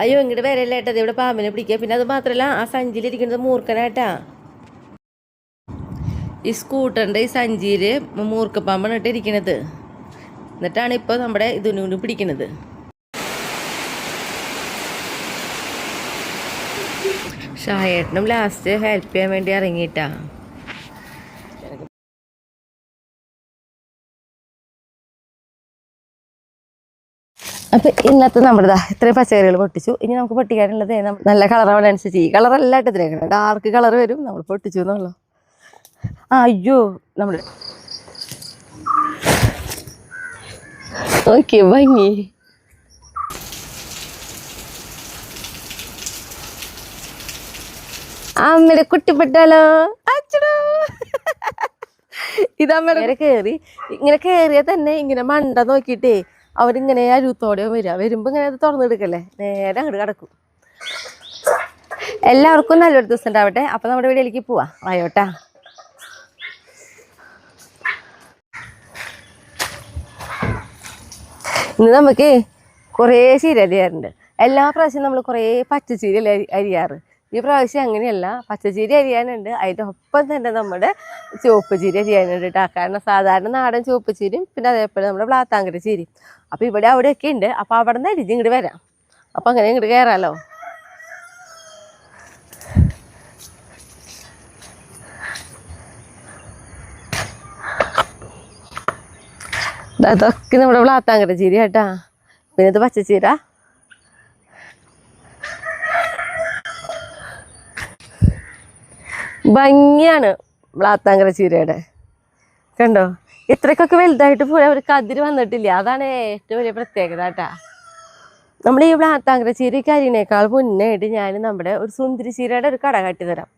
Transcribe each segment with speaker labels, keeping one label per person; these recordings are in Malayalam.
Speaker 1: അയ്യോ ഇങ്ങോട്ട് വരല്ലേ ഏട്ടാ, ഇവിടെ പാമ്പിനെ പിടിക്കുക. പിന്നെ അത് മാത്രമല്ല ആ സഞ്ചിയിലിരിക്കുന്നത് മൂർഖനാട്ടാ. ഈ സ്കൂട്ടറിൻ്റെ ഈ സഞ്ചിയിൽ മൂർഖപ്പാമ്പാണ് ഇട്ട് ഇരിക്കണത്. എന്നിട്ടാണ് ഇപ്പോൾ നമ്മുടെ ഇതിനോട് പിടിക്കണത്. ഷായേട്ടനും ലാസ്റ്റ് ഹെൽപ്പ് ചെയ്യാൻ വേണ്ടി ഇറങ്ങിയിട്ടാ. അപ്പം ഇന്നത്തെ നമ്മുടെ ഇത്രയും പച്ചക്കറികൾ പൊട്ടിച്ചു. ഇനി നമുക്ക് പൊട്ടിക്കാനുള്ളത് നല്ല കളറാവണനുസരിച്ച് ഈ കളറല്ല ഇട്ടതിനേക്കണം, ഡാർക്ക് കളർ വരും. നമ്മൾ പൊട്ടിച്ചു എന്നുള്ളൂ. അയ്യോ നമ്മൾ ഓക്കെ ഭംഗി. അമ്മയുടെ കുട്ടിപ്പെട്ടാലോ അച്ഛനോ. ഇതമ്മയുടെ കയറി ഇങ്ങനെ കയറിയാൽ തന്നെ ഇങ്ങനെ മണ്ട നോക്കിയിട്ടേ അവരിങ്ങനെ അരുത്തോടെ വരിക. വരുമ്പോൾ ഇങ്ങനെ അത് തുറന്നെടുക്കല്ലേ, നേരെ അങ്ങോട്ട് കിടക്കും. എല്ലാവർക്കും നല്ലൊരു ദിവസം ഉണ്ടാവട്ടെ. അപ്പം നമ്മുടെ വീട്ടിലേക്ക് പോവാം. ആയോട്ടാ. ഇന്ന് നമുക്ക് കുറേ ചീര അരിയാറുണ്ട്. എല്ലാ പ്രാവശ്യവും നമ്മൾ കുറേ പച്ചച്ചീര അരിയാറ്. ഈ പ്രാവശ്യം അങ്ങനെയല്ല, പച്ചച്ചീര അരിയാനുണ്ട്. അതിൻ്റെ ഒപ്പം തന്നെ നമ്മുടെ ചുവപ്പ് ചീര അരിയാനുണ്ട് കേട്ടോ. കാരണം സാധാരണ നാടൻ ചുവപ്പ് ചീരയും പിന്നെ അതേപോലെ നമ്മുടെ ബ്ലാത്താങ്കര ചീരയും. അപ്പോൾ ഇവിടെ അവിടെയൊക്കെ ഉണ്ട്. അപ്പോൾ അവിടെ നിന്ന് അരിഞ്ഞ് ഇങ്ങോട്ട് വരാം. അപ്പോൾ അങ്ങനെ ഇങ്ങോട്ട് കയറാമല്ലോ. അതൊക്കെ നമ്മുടെ ബ്ലാത്താങ്കര ചീര കേട്ടാ. പിന്നെ ഇത് പച്ചച്ചീര. ഭംഗിയാണ് ബ്ലാത്താങ്കര ചീരയുടെ. കണ്ടോ, ഇത്രയ്ക്കൊക്കെ വലുതായിട്ട് പോയി അവർ കതിര് വന്നിട്ടില്ല. അതാണ് ഏറ്റവും വലിയ പ്രത്യേകത കേട്ടാ. നമ്മൾ ഈ ബ്ലാത്താങ്കര ചീരയ്ക്ക് അരിനേക്കാൾ മുന്നേ ആയിട്ട് ഞാൻ നമ്മുടെ ഒരു സുന്ദരി ചീരയുടെ ഒരു കട കാട്ടിത്തരാം.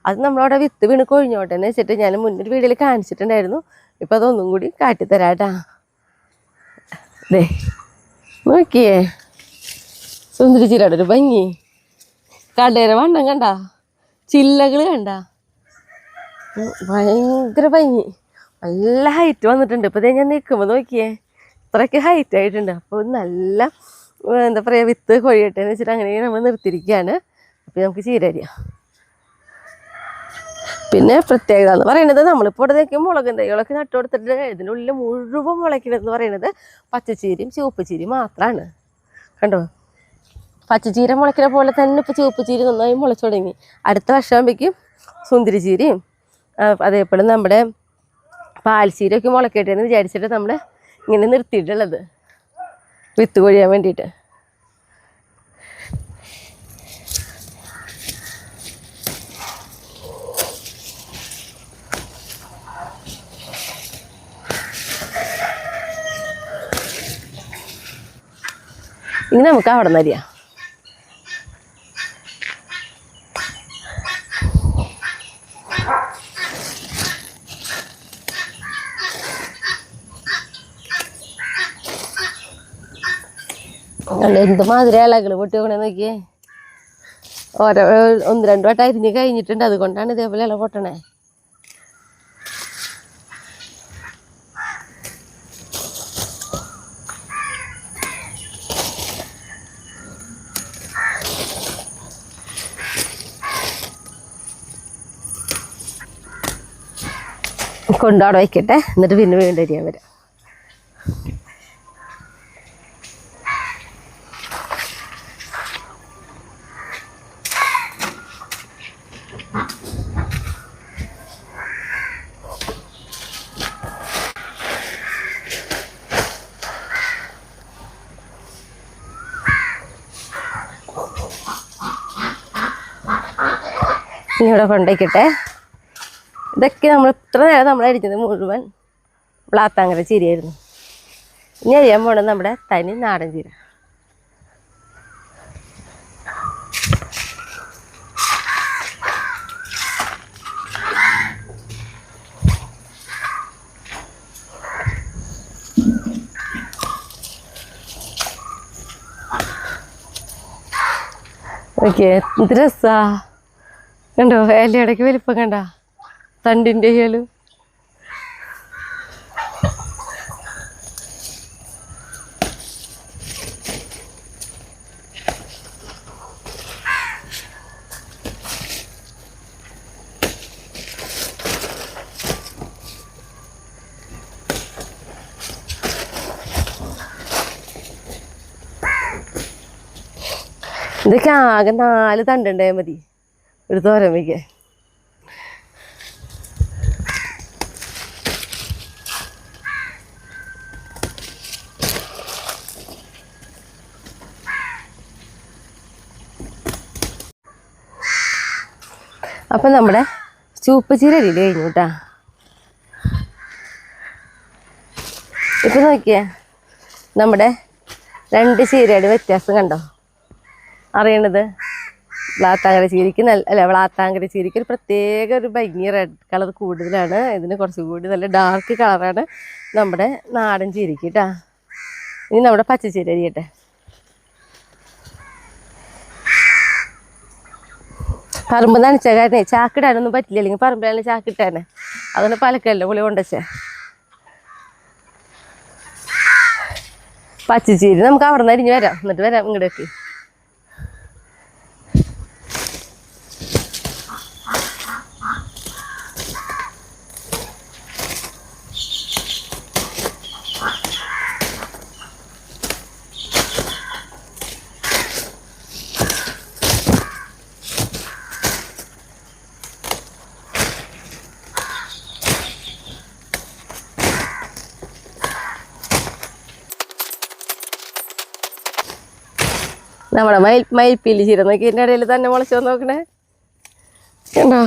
Speaker 1: അത് നമ്മളവിടെ വിത്ത് വീണ് കൊഴിഞ്ഞോട്ടെ എന്ന് വെച്ചിട്ട് ഞാൻ മുന്നൊരു വീഡിയോയിൽ കാണിച്ചിട്ടുണ്ടായിരുന്നു. ഇപ്പം അതൊന്നും കൂടി കാട്ടിത്തരാം കേട്ടാ. ദേ നോക്കിയേ, സുന്ദരി ചീരയുടെ ഒരു ഭംഗി. കടയുടെ വണ്ണം കണ്ട, ചില്ലകൾ കണ്ട, ഭയങ്കര ഭംഗി. നല്ല ഹൈറ്റ് വന്നിട്ടുണ്ട്. ഇപ്പോൾ ഞാൻ നിൽക്കുമ്പോൾ നോക്കിയേ, ഇത്രയ്ക്ക് ഹൈറ്റ് ആയിട്ടുണ്ട്. അപ്പോൾ നല്ല എന്താ പറയുക, വിത്ത് കൊഴിയട്ടെ എന്ന് വെച്ചിട്ട് അങ്ങനെ നമ്മൾ നിർത്തിയിരിക്കുകയാണ്. അപ്പോൾ നമുക്ക് ചീര അരിയാം. പിന്നെ പ്രത്യേകത എന്ന് പറയുന്നത്, നമ്മളിപ്പോൾ ഇവിടെ നിൽക്കും മുളകും തൈകളൊക്കെ നട്ടു കൊടുത്തിട്ട് ഇതിനുള്ളിൽ മുഴുവൻ മുളയ്ക്കണമെന്ന് പറയുന്നത് പച്ചച്ചീരയും ചുവപ്പ് ചീരയും മാത്രമാണ്. കണ്ടോ, പച്ചച്ചീര മുളയ്ക്കുന്ന പോലെ തന്നെ ഇപ്പോൾ ചുവപ്പ് ചീര നന്നായി മുളച്ചു തുടങ്ങി. അടുത്ത വർഷമാകുമ്പോഴേക്കും സുന്ദരി ചീരയും അതേപോലെ നമ്മുടെ പാൽച്ചീരയൊക്കെ മുളക്കട്ടെ എന്ന് വിചാരിച്ചിട്ട് നമ്മൾ ഇങ്ങനെ നിർത്തിയിട്ടുള്ളത്, വിത്ത് കൊഴിയാൻ വേണ്ടിയിട്ട്. ഇനി നമുക്ക് അവിടെ നിന്ന് അരിയാം. എന്തുമാതിരി ഇലകൾ പൊട്ടി പോകണേ നോക്കിയേ. ഓരോ 1-2 വട്ടം അരിഞ്ഞ് കഴിഞ്ഞിട്ടുണ്ട്. അതുകൊണ്ടാണ് ഇതേപോലെ ഇല പൊട്ടണേ. കൊണ്ടവിടെ വയ്ക്കട്ടെ, എന്നിട്ട് പിന്നെ വീണ്ടും അരിയാൻ വരാം. ഇനി ഇവിടെ കൊണ്ടുവയ്ക്കട്ടെ. ഇതൊക്കെ നമ്മൾ ഇത്ര നേരം നമ്മൾ അരിഞ്ഞത് മുഴുവൻ ബ്ലാത്താങ്കര ചീരയായിരുന്നു. ഇനി അരിയാൻ പോണത് നമ്മുടെ തനി നാടൻ ചീര. ഓക്കെ, എന്ത് രസാ കണ്ടോ, ഇലയുടെയൊക്കെ വലിപ്പം കണ്ട, തണ്ടിൻ്റെ ഇലയും. ഇതൊക്കെ ആകെ 4 തണ്ടുണ്ടായാൽ മതി ഒരു തോരൻ വയ്ക്കാൻ. അപ്പം നമ്മുടെ ചൂപ്പ് ചീര അരിയിൽ കഴിഞ്ഞു കേട്ടാ. ഇപ്പം നോക്കിയേ, നമ്മുടെ 2 ചീരയുടെ വ്യത്യാസം കണ്ടോ അറിയണത്? വ്ളാത്താങ്കര ചീരയ്ക്ക് വ്ളാത്താങ്കര ചീരയ്ക്ക് ഒരു പ്രത്യേക ഒരു ഭംഗി, റെഡ് കളർ കൂടുതലാണ്. ഇതിന് കുറച്ചുകൂടി നല്ല ഡാർക്ക് കളറാണ് നമ്മുടെ നാടൻ ചീരയ്ക്ക് കേട്ടാ. ഇനി നമ്മുടെ പച്ചച്ചീര അരിയട്ടെ. പറമ്പ് നനച്ച കാരണേ ചാക്കിടാനൊന്നും പറ്റില്ല, അല്ലെങ്കിൽ പറമ്പിലാണ് ചാക്കിട്ടാനെ. അതൊന്ന് പലക്കല്ലോ പുളി കൊണ്ടുവച്ചേ. പച്ചച്ചീരി നമുക്ക് അവിടെ നിന്ന് അരിഞ്ഞ് വരാം, എന്നിട്ട് വരാം ഇങ്ങോട്ടേക്ക്. നമ്മുടെ മയിൽപ്പീലി ചീര നോക്കി ഇതിൻ്റെ ഇടയിൽ തന്നെ മുളച്ചു നോക്കണേ കണ്ടോ.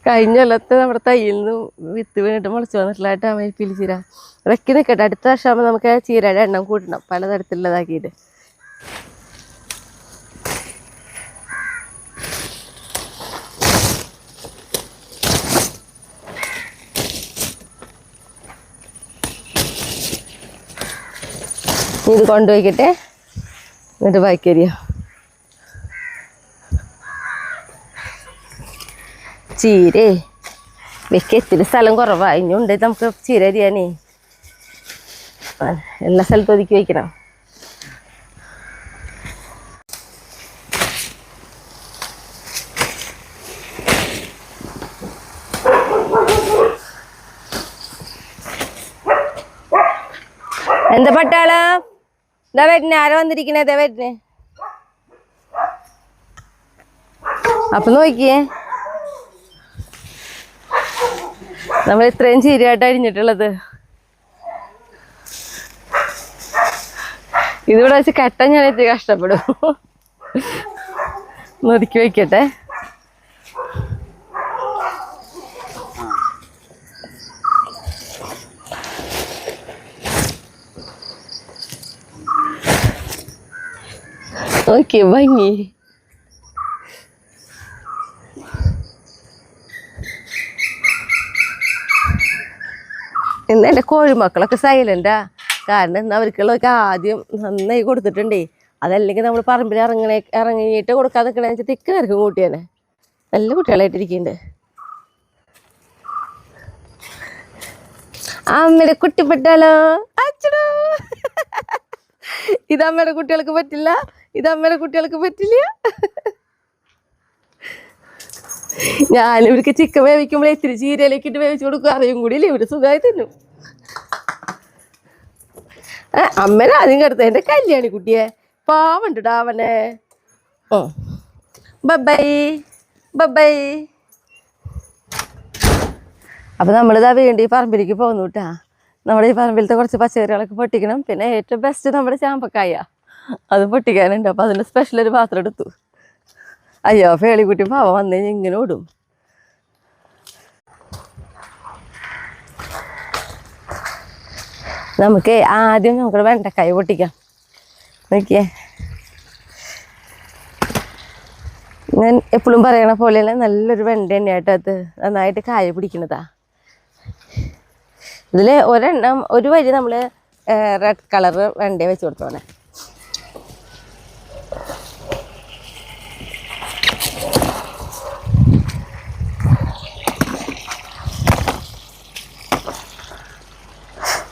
Speaker 1: കഴിഞ്ഞ കൊല്ലത്ത് നമ്മുടെ തയ്യിൽ നിന്ന് വിത്ത് വീണിട്ട് മുളച്ചു വന്നിട്ടുള്ളതായിട്ടാ മയിൽപ്പീലി ചീര. ഇറക്കി നിൽക്കട്ടെ, അടുത്ത വർഷമാകുമ്പോൾ നമുക്ക് ചീരയുടെ എണ്ണം കൂട്ടണം, പലതരത്തിലുള്ളതാക്കിയിട്ട്. ഇത് കൊണ്ടുപോയിക്കട്ടെ, എന്നിട്ട് ബാക്കിയരിയോ. ചീരേ വെക്കത്തിന് സ്ഥലം കുറവാണ്, ഇനിയുണ്ട് നമുക്ക് ചീര അരിയാനേ. എല്ലാ സ്ഥലത്തും ഒതുക്കി വയ്ക്കണം. എന്താ പട്ടാള് ഇതാ വരുന്നേ, ആരാ വന്നിരിക്കണേ? ഇതാ വരുന്നേ. അപ്പൊ നോക്കിയേ, നമ്മൾ ഇത്രയും ചീരയായിട്ട് അരിഞ്ഞിട്ടുള്ളത്. ഇതിവിടെ വെച്ച് കെട്ടാൻ ഞാൻ എത്തി കഷ്ടപ്പെടും. ഒതുക്കി വയ്ക്കട്ടെ. ഓക്കെ ഭംഗി. ഇന്ന് എൻ്റെ കോഴിമക്കളൊക്കെ സൈലൻ്റാ. കാരണം ഇന്ന് അവർക്കുള്ളതൊക്കെ ആദ്യം നന്നായി കൊടുത്തിട്ടുണ്ടേ. അതല്ലെങ്കിൽ നമ്മൾ പറമ്പിൽ ഇറങ്ങിയിട്ട് കൊടുക്കാതെ നിൽക്കണേ വെച്ചാൽ തിക്ക് നിരക്കും കൂട്ടിയാനെ. നല്ല കുട്ടികളായിട്ടിരിക്കുന്നുണ്ട്. അമ്മയുടെ കുട്ടിപ്പെട്ടാലോ അച്ഛനോ. ഇതമ്മയുടെ കുട്ടികൾക്ക് പറ്റില്ല, ഇതമ്മയുടെ കുട്ടികൾക്ക് പറ്റില്ല. ഞാനിവർക്ക് ചിക്കൻ വേവിക്കുമ്പോൾ ഇത്തിരി ചീരയിലേക്ക് ഇട്ട് വേവിച്ച് കൊടുക്കും, അറിയും കൂടി ഇല്ല, ഇവര് സുഖമായി തിന്നും. അമ്മേനെ ആദ്യം കിടത്ത എൻ്റെ കല്യാണി കുട്ടിയെ പാവണ്ടിട്ടാ അവനെ. Bye bye. അപ്പം നമ്മളിതാ വേണ്ടി പറമ്പിലേക്ക് പോകുന്നു കേട്ടാ. നമ്മുടെ ഈ പറമ്പിലത്തെ കുറച്ച് പച്ചക്കറികളൊക്കെ പൊട്ടിക്കണം. പിന്നെ ഏറ്റവും ബെസ്റ്റ് നമ്മുടെ ചാമ്പക്കായ, അത് പൊട്ടിക്കാനുണ്ട്. അപ്പം അതിൻ്റെ സ്പെഷ്യൽ ഒരു പാത്രം എടുത്തു. അയ്യോ ഫേളിക്കുട്ടി പാവം വന്നു കഴിഞ്ഞാൽ ഇങ്ങനെ ഓടും. നമുക്ക് ആദ്യം നമുക്ക് വെണ്ടക്കായ പൊട്ടിക്കാം. നോക്കിയേ, ഞാൻ എപ്പോഴും പറയണ പോലെയല്ല, നല്ലൊരു വെണ്ട തന്നെയായിട്ട് അത് നന്നായിട്ട് കായ പിടിക്കണതാ. ഇതിൽ ഒരെണ്ണം ഒരു വരി നമ്മൾ റെഡ് കളർ വെണ്ട വെച്ച് കൊടുത്തോളെ.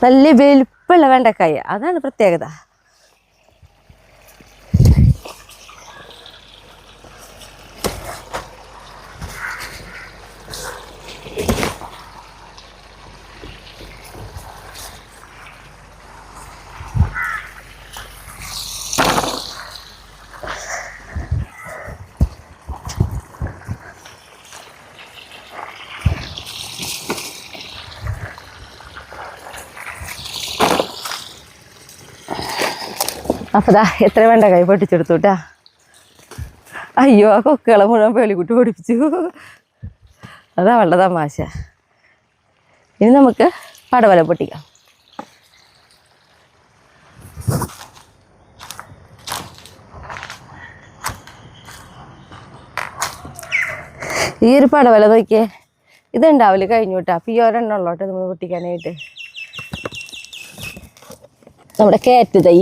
Speaker 1: നല്ല വലുപ്പമുള്ള വെണ്ടക്കായ, അതാണ് പ്രത്യേകത. അപ്പോൾ ദാ എത്ര വെണ്ടക്കായ പൊട്ടിച്ചെടുത്തു കേട്ടാ. അയ്യോ ആ കൊക്കുകളെ മുഴുവൻ പേളിക്കുട്ടി ഓടിപ്പിച്ചു. അതാ അവളുടെ തമാശ. ഇനി നമുക്ക് പടവല പൊട്ടിക്കാം. ഈ ഒരു പടവല നോക്കിയേ, ഇതുണ്ടാവില്ല കഴിഞ്ഞു കേട്ടോ. അപ്പോൾ ഈ ഒരെണ്ണം ഉള്ളോട്ടെ നമ്മൾ പൊട്ടിക്കാനായിട്ട്. നമ്മുടെ കയറ്റ് തൈ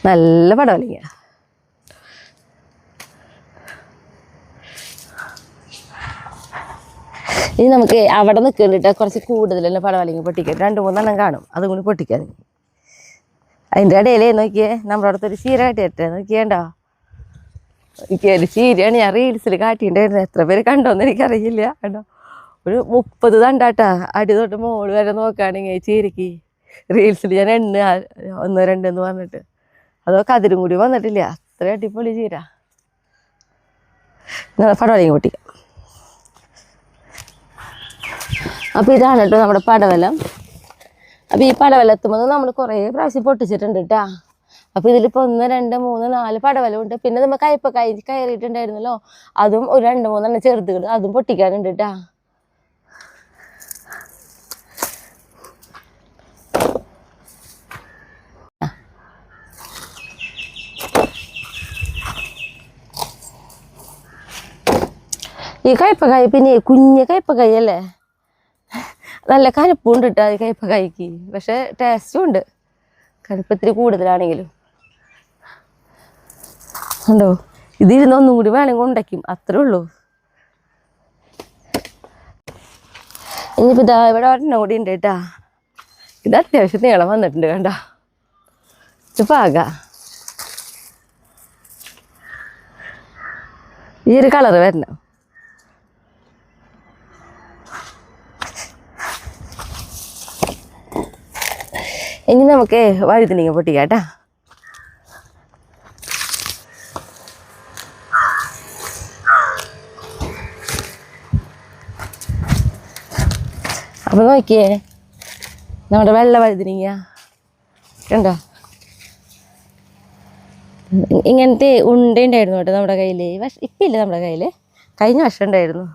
Speaker 1: നല്ല പടവലിങ്ങ. ഇനി നമുക്ക് അവിടെ നിൽക്കുന്നുണ്ട് കുറച്ച് കൂടുതലുള്ള പടവലിങ്ങ പൊട്ടിക്കാൻ. 2-3 കാണും, അതും കൂടി പൊട്ടിക്കാൻ. അതിൻ്റെ ഇടയിലേ നോക്കിയേ നമ്മുടെ അടുത്തൊരു ചീര കാട്ടിയിട്ടെ നോക്കിയേണ്ടോ. എനിക്കൊരു ചീരയാണ് ഞാൻ റീൽസിൽ കാട്ടിയിട്ടുണ്ടായിരുന്നു. എത്ര പേര് കണ്ടോന്ന് എനിക്കറിയില്ല. കണ്ടോ, ഒരു 30 തണ്ടാട്ടാ. അടി തൊട്ട് മോള് വരെ നോക്കുകയാണെങ്കിൽ ചീരയ്ക്ക് റീൽസിൽ ഞാൻ 1, 2 എന്ന് പറഞ്ഞിട്ട്. അതോ കതിരും കൂടി വന്നിട്ടില്ല. അത്ര അടിപൊളി ചീര. പടവലയും പൊട്ടിക്കാം. അപ്പോൾ ഇതാണ് കേട്ടോ നമ്മുടെ പടവലം. അപ്പോൾ ഈ പടവലത്തുമ്പോൾ നമ്മൾ കുറേ പ്രാവശ്യം പൊട്ടിച്ചിട്ടുണ്ട് കേട്ടോ. അപ്പോൾ ഇതിലിപ്പോൾ 1, 2, 3, 4 പടവലം ഉണ്ട്. പിന്നെ നമ്മൾ കയ്പക്കായി കയറിയിട്ടുണ്ടായിരുന്നല്ലോ, അതും ഒരു 2-3 ചെറുതുകൾ, അതും പൊട്ടിക്കാനുണ്ട് കേട്ടോ. ഈ കയ്പക്കായ പിന്നെ കുഞ്ഞ് കയ്പക്കായ അല്ലേ, നല്ല കനപ്പുണ്ട് കേട്ടോ ഈ കയ്പക്കായ്ക്ക്. പക്ഷെ ടേസ്റ്റും ഉണ്ട്, കനപ്പ് ഇത്തിരി കൂടുതലാണെങ്കിലും. ഉണ്ടോ, ഇതിരുന്ന് ഒന്നും കൂടി വേണമെങ്കിൽ ഉണ്ടാക്കും, അത്രേ ഉള്ളൂ. ഇനിയിപ്പോൾ ഇതാ ഇവിടെ ഒരെണ്ണം കൂടി ഉണ്ട് കേട്ടാ. ഇത് അത്യാവശ്യം നീളം വന്നിട്ടുണ്ട് കണ്ട. ഇത് പാക ഈ ഒരു കളറ് വരണം. ഇനി നമുക്ക് വഴുതനങ്ങ പൊട്ടിക്കാം കേട്ടാ. അപ്പോൾ നോക്കിയേ നമ്മുടെ വെള്ള വഴുതനങ്ങ കണ്ടോ. ഇങ്ങനത്തെ ഉണ്ട ഉണ്ടായിരുന്നു കേട്ടോ നമ്മുടെ കയ്യിൽ. ഇപ്പം ഇല്ല നമ്മുടെ കയ്യിൽ, കഴിഞ്ഞ വർഷം ഉണ്ടായിരുന്നു.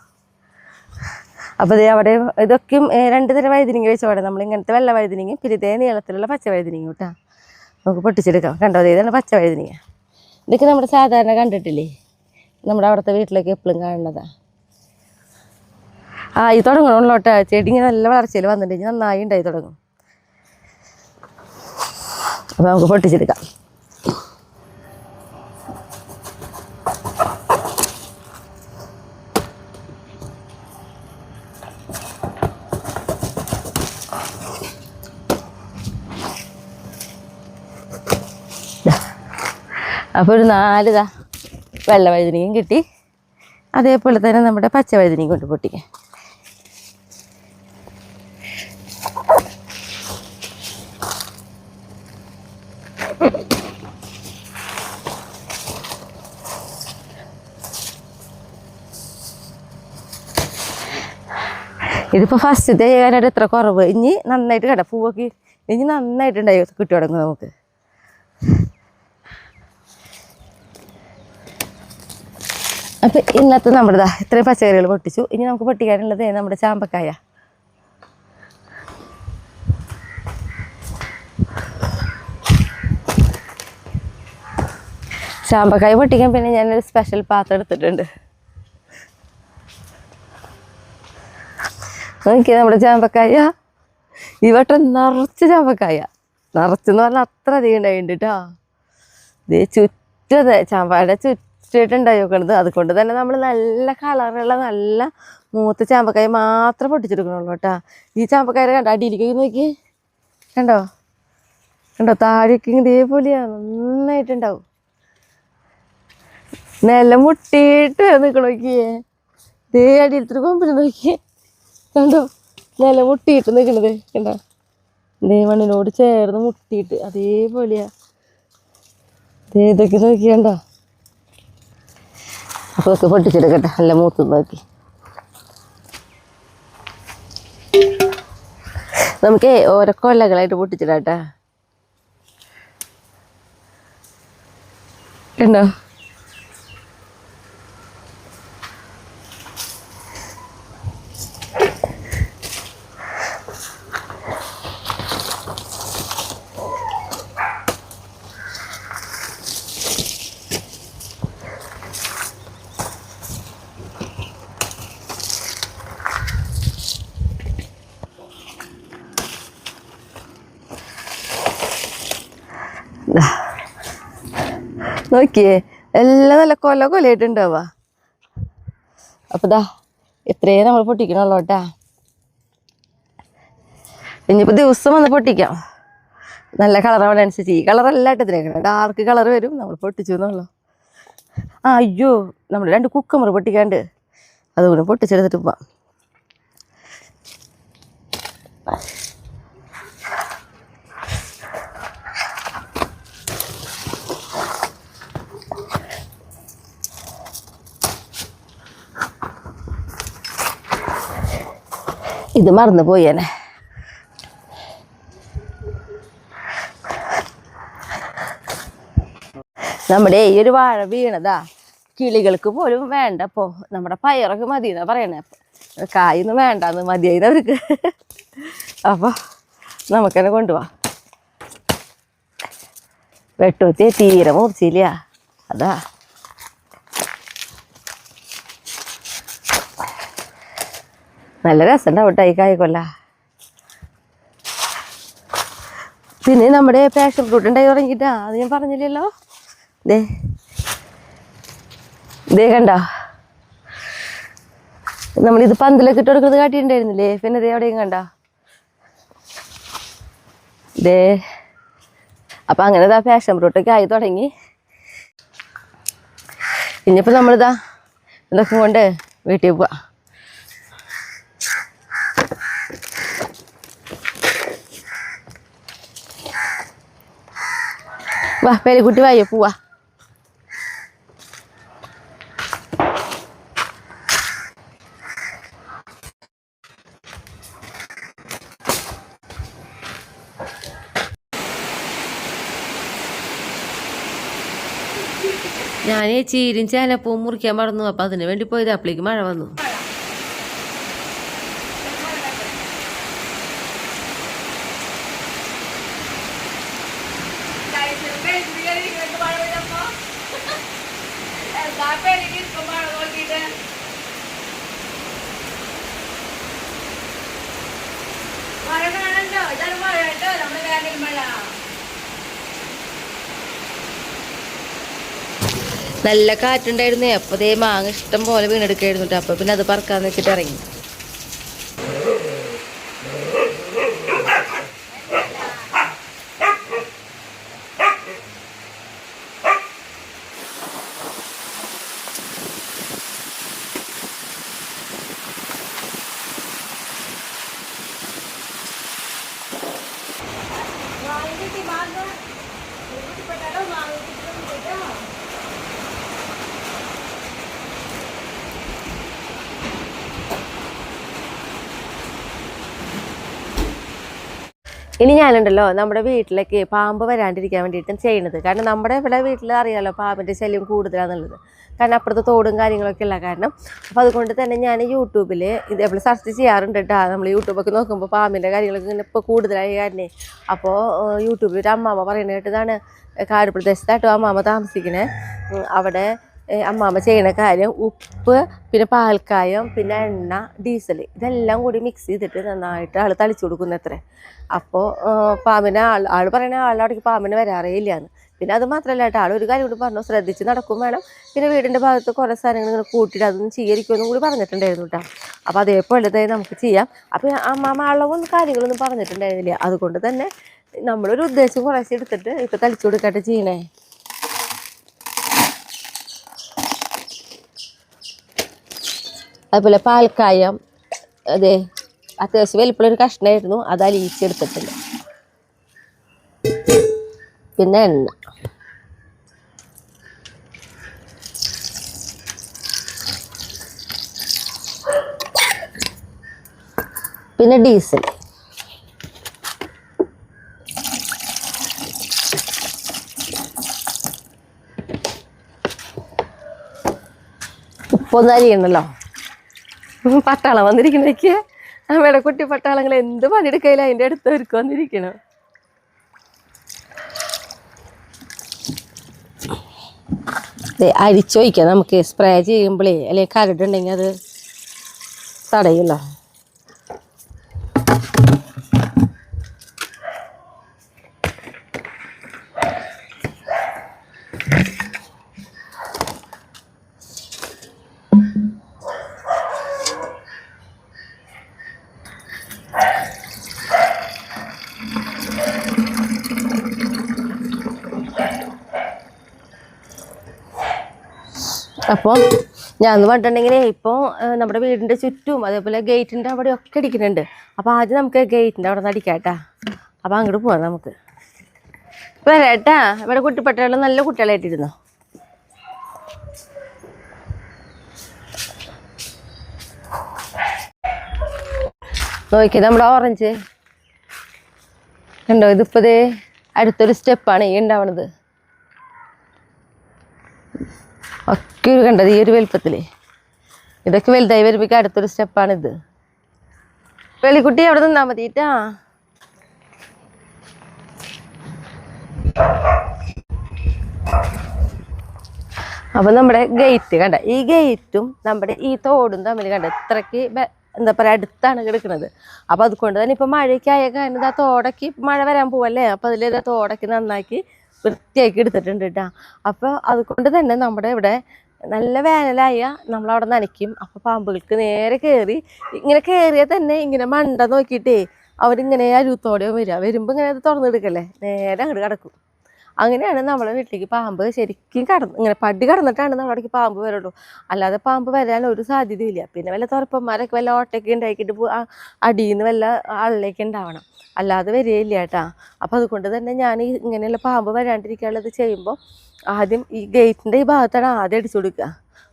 Speaker 1: അപ്പോൾ ഇത് അവിടെ ഇതൊക്കെയും 2 തരം വഴുതനങ്ങ വെച്ചോടെ നമ്മൾ ഇങ്ങനത്തെ വെള്ള വഴുതനങ്ങയും പിന്നെ ഇതേ നീളത്തിലുള്ള പച്ച വഴുതനങ്ങ കേട്ടോ. നമുക്ക് പൊട്ടിച്ചെടുക്കാം. കണ്ടോ, ഇതാണ് പച്ച വഴുതനങ്ങ. ഇതൊക്കെ നമ്മുടെ സാധാരണ കണ്ടിട്ടില്ലേ, നമ്മുടെ അവിടുത്തെ വീട്ടിലൊക്കെ എപ്പോഴും കാണുന്നതാണ്. ഈ തുടങ്ങണോട്ടോ. ചെടി ഇങ്ങനെ നല്ല വളർച്ചയിൽ വന്നിട്ടുണ്ടെങ്കിൽ നന്നായി ഉണ്ടായി തുടങ്ങും. അപ്പോൾ നമുക്ക് പൊട്ടിച്ചെടുക്കാം. അപ്പോൾ ഒരു 4 വെള്ള വഴുതനയും കിട്ടി. അതേപോലെ തന്നെ നമ്മുടെ പച്ച വഴുതനയും കൊണ്ട് പൊട്ടിക്കാം. ഇതിപ്പോൾ ഫസ്റ്റത്തെ ചെയ്യാനായിട്ട് എത്ര കുറവ്. ഇനി നന്നായിട്ട് കേട്ടോ പൂവൊക്കെ ഇനി നന്നായിട്ടുണ്ടായി കിട്ടി തുടങ്ങും നമുക്ക്. അപ്പം ഇന്നത്തെ നമ്മുടെ ഇത്രയും പച്ചക്കറികൾ പൊട്ടിച്ചു. ഇനി നമുക്ക് പൊട്ടിക്കാനുള്ളത് നമ്മുടെ ചാമ്പക്കായ. ചാമ്പക്കായ പൊട്ടിക്കാൻ പിന്നെ ഞാനൊരു സ്പെഷ്യൽ പാത്രം എടുത്തിട്ടുണ്ട്. നോക്കിയാൽ നമ്മുടെ ചാമ്പക്കായ ഈ വട്ടം നിറച്ച് ചാമ്പക്കായ, നിറച്ചെന്ന് പറഞ്ഞാൽ അത്ര അധികം ഉണ്ടായിട്ടുണ്ട് കേട്ടോ. ഇത് ചുറ്റത് ചാമ്പയുടെ ചുറ്റിട്ടുണ്ടായി നോക്കണത്. അതുകൊണ്ട് തന്നെ നമ്മൾ നല്ല കളറുള്ള നല്ല മൂത്ത ചാമ്പക്കായ മാത്രം പൊട്ടിച്ചെടുക്കണുള്ളൂ കേട്ടോ. ഈ ചാമ്പക്കായ കണ്ടോ, അടിയിലേക്ക് നോക്കി കണ്ടോ, കണ്ടോ താഴേക്ക് ഇതേപോലെയാണ് നന്നായിട്ടുണ്ടാവും. നിലം മുട്ടിയിട്ട് നിൽക്കണം നോക്കിയേ. ഇതേ അടിയിലത്തെ കൊമ്പിൽ നോക്കിയേ കണ്ടോ, നിലം മുട്ടിയിട്ട് നിൽക്കണത് കണ്ടോ. ഇതേ മണ്ണിനോട് ചേർന്ന് മുട്ടിയിട്ട് അതേപോലെയാ. ഇതൊക്കെ നോക്കിയണ്ടോ. അപ്പോൾ ഒക്കെ പൊട്ടിച്ചെടുക്കട്ടെ, നല്ല മൂത്ത് നോക്കി. നമുക്ക് ഓരോ കൊല്ലകളായിട്ട് പൊട്ടിച്ചിടാട്ടാ. കണ്ടോ? നോക്കിയേ, എല്ലാം നല്ല കൊലയായിട്ടുണ്ടാവുക. അപ്പൊ ദാ ഇത്രയും നമ്മൾ പൊട്ടിക്കണല്ലോ കേട്ടാ. ഇനിയിപ്പോൾ ദിവസം വന്ന് പൊട്ടിക്കാം. നല്ല കളർ അവിടെ അനുസരിച്ച്. ഈ കളറല്ല ഇട്ടത്തിനേക്കണം, ഡാർക്ക് കളർ വരും. നമ്മൾ പൊട്ടിച്ചു എന്നുള്ളൂ. അയ്യോ, നമ്മൾ 2 കുക്കുമ്പർ പൊട്ടിക്കാണ്ട്, അതുകൊണ്ട് പൊട്ടിച്ചെടുത്തിട്ട് പോവാം. ഇത് മറന്നു പോയേനെ. നമ്മുടെ ഈ ഒരു വാഴ വീണതാ കിളികൾക്ക് പോലും വേണ്ട. അപ്പോൾ നമ്മുടെ പയറൊക്കെ മതി എന്നാ പറയണേ. കായൊന്നും വേണ്ടാന്ന് മതിയായിരുന്നു അവർക്ക്. അപ്പോൾ നമുക്കെന്നെ കൊണ്ടുപോവാം. വെട്ടുത്തി തീരെ മൂർച്ചയില്ല, അതാ. നല്ല രസമുണ്ടാവട്ടെ ഈ കായ്ക്കൊല്ല. പിന്നെ നമ്മുടെ പാഷൻ ഫ്രൂട്ട് ഉണ്ടായി തുടങ്ങിയിട്ടാ, അത് ഞാൻ പറഞ്ഞില്ലല്ലോ. ദേ കണ്ടോ, നമ്മളിത് പന്തലൊക്കെ ഇട്ട് കൊടുക്കുന്നത് കാട്ടിയിട്ടുണ്ടായിരുന്നില്ലേ? പിന്നെ ദേ എവിടെയും കണ്ടോ ദേ. അപ്പം അങ്ങനെ ഇതാ പാഷൻ ഫ്രൂട്ടൊക്കെ ആയി തുടങ്ങി. ഇനിയിപ്പോൾ നമ്മളിതാ ഇതൊക്കെ കൊണ്ട് വീട്ടിൽ പോവാം. വാ പേലിക്കുട്ടി, വായോ പോവാ. ഞാൻ ചീരും ചേനപ്പൂവും മുറിക്കാൻ മറന്നു. അപ്പം അതിന് വേണ്ടി പോയത്, അപ്പോഴേക്ക് മഴ വന്നു. നല്ല കാറ്റുണ്ടായിരുന്നേ. അപ്പോൾ ദേ മാങ്ങ ഇഷ്ടം പോലെ വീണെടുക്കായിരുന്നു കേട്ടോ. അപ്പോൾ പിന്നെ അത് പറക്കാന്ന് വെച്ചിട്ട് ഇറങ്ങി. ഇനി ഞാനുണ്ടല്ലോ നമ്മുടെ വീട്ടിലേക്ക് പാമ്പ് വരാണ്ടിരിക്കാൻ വേണ്ടിയിട്ടും ചെയ്യണത്. കാരണം നമ്മുടെ ഇവിടെ വീട്ടിൽ അറിയാമല്ലോ പാമ്പിൻ്റെ ശല്യം കൂടുതലാണെന്നുള്ളത്. കാരണം അപ്പുറത്തെ തോടും കാര്യങ്ങളൊക്കെ ഉള്ള കാരണം. അപ്പോൾ അതുകൊണ്ട് തന്നെ ഞാൻ യൂട്യൂബിൽ ഇതേപോലെ സെർച്ച് ചെയ്യാറുണ്ട് കേട്ടോ. നമ്മൾ യൂട്യൂബൊക്കെ നോക്കുമ്പോൾ പാമ്പിൻ്റെ കാര്യങ്ങളൊക്കെ ഇങ്ങനെ ഇപ്പോൾ കൂടുതലായി കാരണേ. അപ്പോൾ യൂട്യൂബിൽ ഒരു അമ്മാമ്മ പറയുന്നത് കേട്ടതാണ്, കാട് പ്രദേശത്താട്ടോ അമ്മാമ്മ താമസിക്കണേ. അവിടെ അമ്മാമ്മ ചെയ്യണ കാര്യം ഉപ്പ്, പിന്നെ പാൽക്കായം, പിന്നെ എണ്ണ, ഡീസൽ, ഇതെല്ലാം കൂടി മിക്സ് ചെയ്തിട്ട് നന്നായിട്ട് ആൾ തളിച്ചു കൊടുക്കുന്ന അത്രേ. അപ്പോൾ പാമ്പിനെ ആൾ പറയുന്ന അവിടേക്ക് പാമ്പിന് വരാറേ ഇല്ലയെന്ന്. പിന്നെ അത് മാത്രമല്ല കേട്ടോ, ആളൊരു കാര്യം കൂടി പറഞ്ഞു, ശ്രദ്ധിച്ച് നടക്കും വേണം. പിന്നെ വീടിൻ്റെ ഭാഗത്ത് കുറേ സാധനങ്ങൾ ഇങ്ങനെ കൂട്ടിയിട്ട് അതൊന്നും സ്വീകരിക്കുമെന്നും കൂടി പറഞ്ഞിട്ടുണ്ടായിരുന്നു കേട്ടോ. അപ്പോൾ അതേപോലെ തന്നെ നമുക്ക് ചെയ്യാം. അപ്പോൾ അമ്മാമ്മ അളവൊന്നും കാര്യങ്ങളൊന്നും പറഞ്ഞിട്ടുണ്ടായിരുന്നില്ല. അതുകൊണ്ട് തന്നെ നമ്മളൊരു ഉദ്ദേശം കുറേശ്ശെ എടുത്തിട്ട് ഇപ്പോൾ തളിച്ചു കൊടുക്കാട്ട് ചെയ്യണേ. അതുപോലെ പാൽക്കായം, അതെ അത്യാവശ്യം വലിപ്പമുള്ളൊരു കഷ്ണമായിരുന്നു, അത് അലിയിച്ചെടുത്തിട്ടുണ്ട്. പിന്നെ എണ്ണ, പിന്നെ ഡീസൽ. ഒന്ന് അരിയണല്ലോ. പട്ടാളം വന്നിരിക്കണേക്ക് നമ്മുടെ കുട്ടി പട്ടാളങ്ങൾ എന്ത് പണിയെടുക്കയില്ല അതിൻ്റെ അടുത്ത് ഒരുക്ക് വന്നിരിക്കണം. അരിച്ചൊഴിക്കാം നമുക്ക്, സ്പ്രേ ചെയ്യുമ്പോഴേ അല്ലെങ്കിൽ കരടുണ്ടെങ്കിൽ അത് തടയുമല്ലോ. അപ്പോൾ ഞാൻ പറഞ്ഞിട്ടുണ്ടെങ്കിൽ ഇപ്പോൾ നമ്മുടെ വീടിൻ്റെ ചുറ്റും അതേപോലെ ഗേറ്റിൻ്റെ അവിടെ ഒക്കെ അടിക്കുന്നുണ്ട്. അപ്പോൾ ആദ്യം നമുക്ക് ഗേറ്റിൻ്റെ അവിടെ നിന്ന് അടിക്കാം കേട്ടാ. അപ്പോൾ അങ്ങോട്ട് പോവാം നമുക്ക്. വരാട്ടാ. ഇവിടെ കുട്ടിപ്പട്ടകൾ നല്ല കുട്ടികളായിട്ടിരുന്നു. നോക്കി നമ്മുടെ ഓറഞ്ച് കണ്ടോ, ഇതിപ്പോൾ അടുത്തൊരു സ്റ്റെപ്പാണ് ഈ ഉണ്ടാവണത്. ഒക്കെ ഒരു കണ്ടത് ഈ ഒരു വലുപ്പത്തിൽ. ഇതൊക്കെ വലുതായി വരുമ്പോഴേക്കും അടുത്തൊരു സ്റ്റെപ്പാണിത്. വെളിക്കുട്ടി അവിടെ നിന്നാൽ മതിട്ടാ. അപ്പം നമ്മുടെ ഗേറ്റ് കണ്ട, ഈ ഗേറ്റും നമ്മുടെ ഈ തോടും തമ്മിൽ കണ്ട ഇത്രയ്ക്ക് എന്താ പറയുക അടുത്താണ് കിടക്കുന്നത്. അപ്പോൾ അതുകൊണ്ട് തന്നെ ഇപ്പോൾ മഴയൊക്കെ ആയ കാരണം ആ തോടൊക്കെ മഴ വരാൻ പോവല്ലേ. അപ്പോൾ അതിൽ തോടൊക്കെ നന്നാക്കി വൃത്തിയാക്കി എടുത്തിട്ടുണ്ട് കേട്ടോ. അപ്പോൾ അതുകൊണ്ട് തന്നെ നമ്മുടെ ഇവിടെ നല്ല വേനലായ നമ്മളവിടെ നനയ്ക്കും. അപ്പോൾ പാമ്പുകൾക്ക് നേരെ കയറി ഇങ്ങനെ കയറിയാൽ തന്നെ ഇങ്ങനെ മണ്ട നോക്കിയിട്ടേ അവരിങ്ങനെ അരുത്തോടെ വരുമ്പോൾ ഇങ്ങനെ അത് തുറന്നെടുക്കല്ലേ, നേരെ അങ്ങോട്ട് കിടക്കും. അങ്ങനെയാണ് നമ്മളെ വീട്ടിലേക്ക് പാമ്പ് ശരിക്കും ഇങ്ങനെ പടി കടന്നിട്ടാണ് നമ്മളവിടേക്ക് പാമ്പ് വരുള്ളൂ. അല്ലാതെ പാമ്പ് വരാൻ ഒരു സാധ്യതയില്ല. പിന്നെ വല്ല തുറപ്പന്മാരൊക്കെ വല്ല ഓട്ടയൊക്കെ ഉണ്ടാക്കിയിട്ട് അടിയിൽ നിന്ന് വല്ല ആളിലേക്ക് ഉണ്ടാവണം, അല്ലാതെ വരികയില്ല കേട്ടാ. അപ്പോൾ അതുകൊണ്ട് തന്നെ ഞാൻ ഇങ്ങനെയുള്ള പാമ്പ് വരാണ്ടിരിക്കാനുള്ളത് ചെയ്യുമ്പോൾ ആദ്യം ഈ ഗേറ്റിൻ്റെ ഈ ഭാഗത്താണ് ആദ്യം അടിച്ചു കൊടുക്കുക.